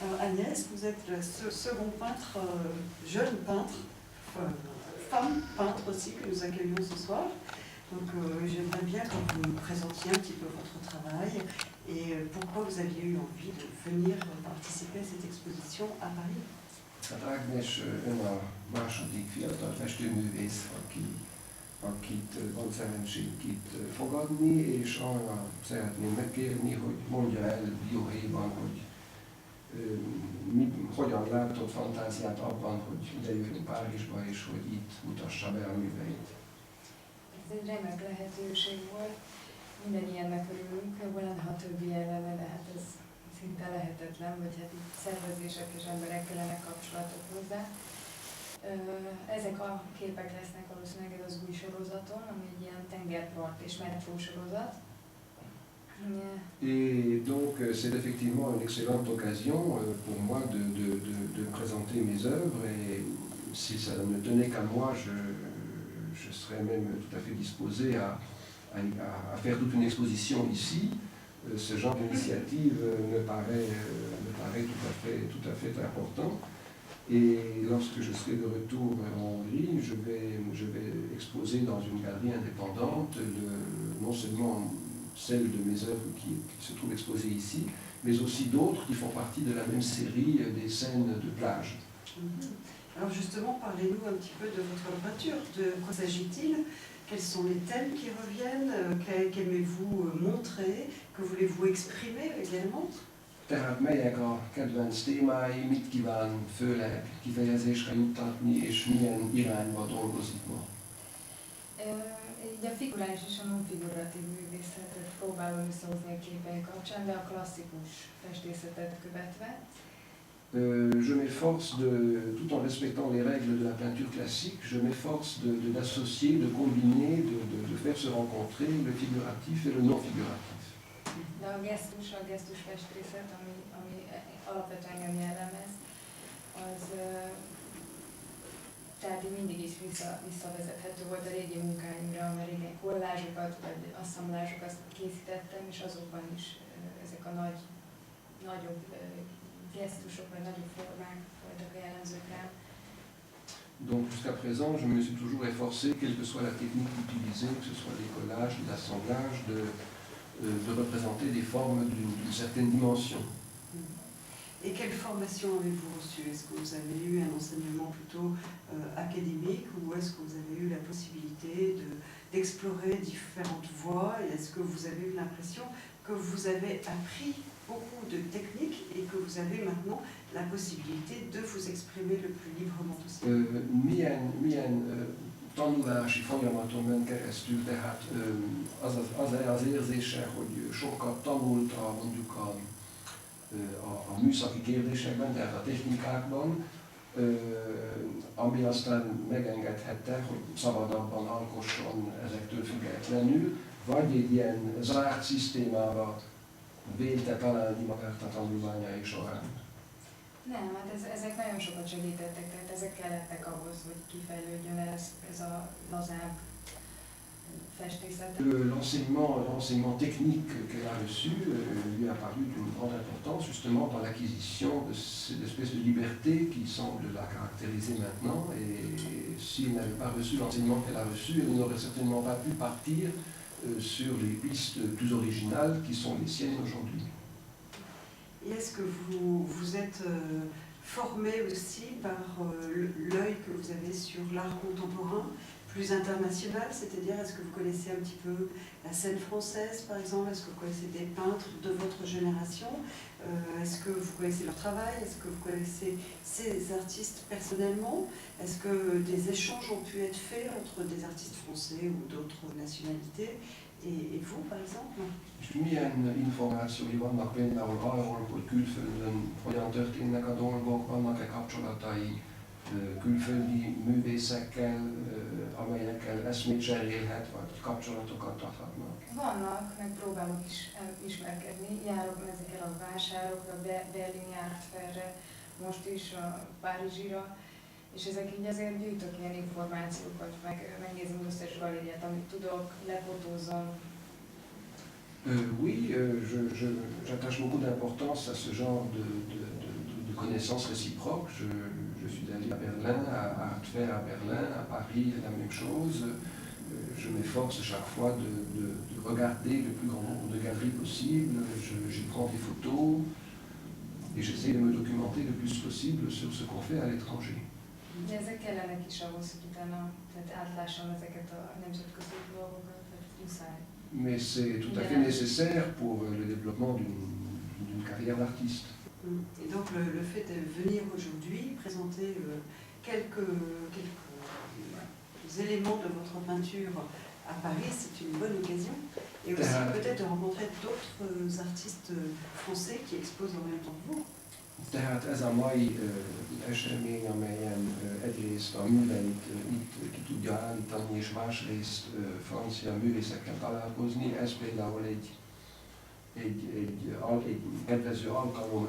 Alors Agnès, vous êtes le second peintre, jeune peintre, femme peintre aussi, que nous accueillons ce soir. Donc j'aimerais bien que vous nous présentiez un petit peu votre travail et pourquoi vous aviez eu envie de venir participer à cette exposition à Paris. Hát Ágnes ön a második fiatal festőművész, akit van szerencsénk itt fogadni, és arra szeretném megkérni, hogy mondja el dióhéjban, hogy hogyan látott fantáziát abban, hogy idejön Párizsba, és hogy itt mutassa be a műveit. Ez egy remek lehetőség volt, mindannyian örülünk, jó lenne, ha több ilyen lenne, de hát ez szinte lehetetlen, vagy hát itt szervezések és emberek kellene kapcsolatok hozzá. Ezek a képek lesznek valószínűleg ez az új sorozaton, ami egy ilyen tengerpart és metró sorozat. Et donc c'est effectivement une excellente occasion pour moi de présenter mes œuvres et si ça ne tenait qu'à moi, je serais même tout à fait disposé à faire toute une exposition ici. Ce genre d'initiative me paraît tout à fait important. Et lorsque je serai de retour en Hongrie, je vais exposer dans une galerie indépendante non seulement celle de mes œuvres qui se trouvent exposées ici, mais aussi d'autres qui font partie de la même série des scènes de plage. Alors justement, parlez-nous un petit peu de votre peinture. De quoi s'agit-il? Quels sont les thèmes qui reviennent? Qu'aimez-vous montrer? Que voulez-vous exprimer également? Tehát melyek a kedvenc témái, mit kíván főleg kifejezésre juttatni, és milyen irányba dolgozik ma? Így a figurális és a non-figuratív művészetet próbálom összehozni a képei kapcsán, de a klasszikus festészetet követve. Je m'efforce tout en respectant les règles de la peinture classique, je m'efforce d'associer, de combiner, de faire se rencontrer le figuratif et le non-figuratif. De a gesztus festészet, ami alapvetően engem jellemez, az tehát így mindig is visszavezethető volt a régi munkáimra, mert régen kollázsokat vagy asszamblásokat készítettem, és azokban is ezek a nagyobb gesztusok vagy nagyobb formák voltak a jellemzők rám. Donc jusqu'à présent, je me suis toujours efforcé, quelle que soit la technique utilisée, que ce soit des collages, de l'assemblage, de représenter des formes d'une certaine dimension. Et quelle formation avez-vous reçue? Est-ce que vous avez eu un enseignement plutôt académique ou est-ce que vous avez eu la possibilité d'explorer différentes voies? Et est-ce que vous avez eu l'impression que vous avez appris beaucoup de techniques et que vous avez maintenant la possibilité de vous exprimer le plus librement possible? Milyen tanulási folyamaton ment keresztül, tehát az érzése, hogy sokat tanult mondjuk a műszaki kérdésekben, tehát a technikákban, ami aztán megengedhette, hogy szabadabban alkosson ezektől függetlenül, vagy egy ilyen zárt szisztémába vélte találni magát a tanulmányai során. Nem, hát ezek nagyon sokat segítettek, tehát ezek kellettek ahhoz, hogy kifejlődjön ez a lazább festészet. L'enseignement technique qu'elle a reçu lui a paru d'une grande importance justement dans l'acquisition de cette espèce de liberté qui semble la caractériser maintenant. Et si elle n'avait pas reçu l'enseignement qu'elle a reçu, elle n'aurait certainement pas pu partir sur les pistes plus originales qui sont les siennes aujourd'hui. Et est-ce que vous êtes formé aussi par l'œil que vous avez sur l'art contemporain, plus international, c'est-à-dire est-ce que vous connaissez un petit peu la scène française par exemple, est-ce que vous connaissez des peintres de votre génération, est-ce que vous connaissez leur travail, est-ce que vous connaissez ces artistes personnellement, est-ce que des échanges ont pu être faits entre des artistes français ou d'autres nationalités et vous par exemple? És milyen információi vannak például arról, hogy külföldön hogyan történnek a dolgok, vannak-e kapcsolatai külföldi művészekkel, amelyekkel eszmét cserélhet, vagy kapcsolatokat tarthatnak? Vannak, meg próbálok is ismerkedni, járok ezekkel a vásárokra, Berlini Art Fairre, most is a Párizsira, és ezek így azért gyűjtök ilyen információkat, meg megnézem az összes galériát, amit tudok, lefotózom. Oui, j'attache beaucoup d'importance à ce genre de connaissances réciproques. Je suis allé à Berlin, à Art Fair à Berlin, à Paris, la même chose. Je m'efforce chaque fois de regarder le plus grand nombre de galeries possible. J'y prends des photos et j'essaie de me documenter le plus possible sur ce qu'on fait à l'étranger. De ezek kellenek is ahhoz, hogy utána átlássam ezeket a nemzetközi dolgokat, tehát muszáj. Mais c'est tout à fait nécessaire pour le développement d'une carrière d'artiste. Et donc le fait de venir aujourd'hui présenter quelques éléments de votre peinture à Paris, c'est une bonne occasion. Et aussi peut-être de rencontrer d'autres artistes français qui exposent en même temps que vous. Tehát ez a mai esemény, amelyen egyrészt a műveit itt ki tudja állítani, és másrészt francia művészekkel találkozni, ez például egy kedvező alkalom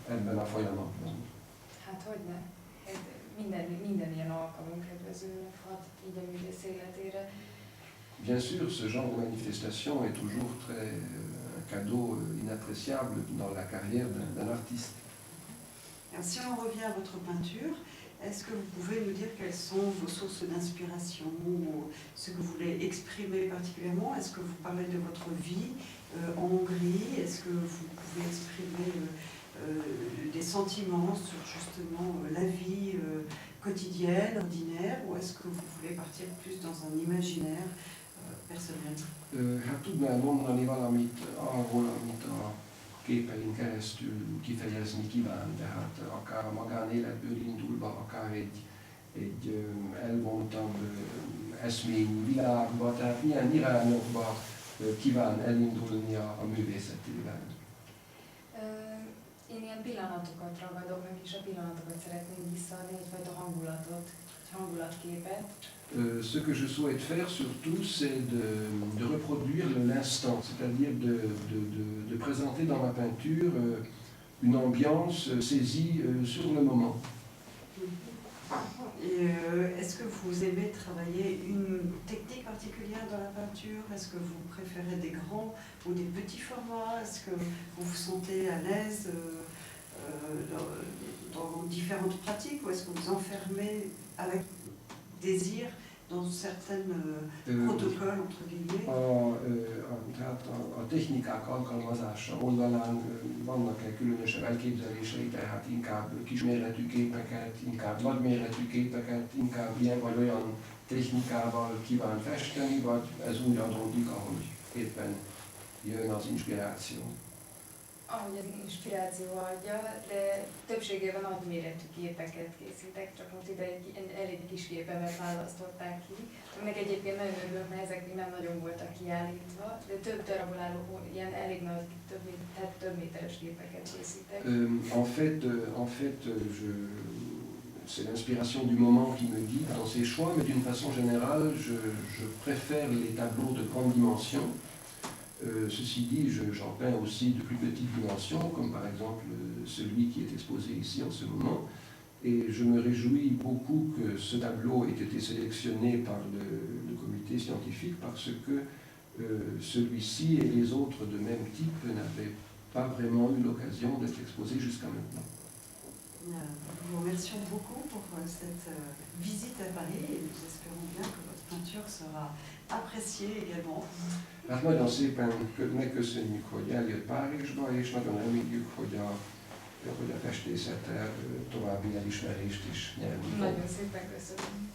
ebben a folyamatban. Hát hogyne. Minden ilyen alkalom kedvezőnek hat így a művész életére. Bien sûr, ce genre de manifestation est toujours un cadeau inappréciable dans la carrière d'un artiste. Alors, si on revient à votre peinture, est-ce que vous pouvez nous dire quelles sont vos sources d'inspiration ou ce que vous voulez exprimer particulièrement? Est-ce que vous parlez de votre vie en Hongrie? Est-ce que vous pouvez exprimer des sentiments sur justement la vie quotidienne, ordinaire, ou est-ce que vous voulez partir plus dans un imaginaire personnel? Hát tudnál mondani valamit arról, amit a képein keresztül kifejezni kíván, tehát akár a magánéletből indulva, akár egy elvontabb eszményű világba, tehát milyen irányokba kíván elindulni a művészetével. Én ilyen pillanatokat ragadok meg, és a pillanatokat szeretném visszaadni, egyfajta hangulatot, egy hangulatképet. Ce que je souhaite faire surtout, c'est de reproduire l'instant, c'est-à-dire de présenter dans ma peinture une ambiance saisie sur le moment. Et est-ce que vous aimez travailler une technique particulière dans la peinture? Est-ce que vous préférez des grands ou des petits formats? Est-ce que vous vous sentez à l'aise dans différentes pratiques, ou est-ce que vous enfermez avec désir dans certains protocolles, entre guillemets? Tehát a technikák alkalmazása oldalán vannak-e különösebb elképzelései, tehát inkább kisméretű képeket, inkább nagyméretű képeket, inkább ilyen vagy olyan technikával kíván festeni, vagy ez úgy adódik, ahogy éppen jön az inspiráció? Ahogy az inspiráció adja, de többségében nagyméretű képeket készítek, csak most ide egy elég kis képemet választották ki. Meg egyébként nagyon örülök, mert ezek még nem nagyon voltak kiállítva, de több darabból álló ilyen elég nagy, több méteres képeket készítek. En fait, c'est l'inspiration du moment qui me guide dans ces choix, mais d'une façon générale, je préfère les tableaux de grande dimension. Ceci dit, j'en peins aussi de plus petites dimensions, comme par exemple celui qui est exposé ici en ce moment. Et je me réjouis beaucoup que ce tableau ait été sélectionné par le comité scientifique, parce que celui-ci et les autres de même type n'avaient pas vraiment eu l'occasion d'être exposés jusqu'à maintenant. Nous vous remercions beaucoup pour cette visite à Paris, et nous espérons bien que votre peinture sera appréciée également. Hát nagyon szépen megköszönjük, hogy eljött Párizsba, és nagyon reméljük, hogy a festészete további elismerést is nyerni fog. Nagyon szépen köszönöm.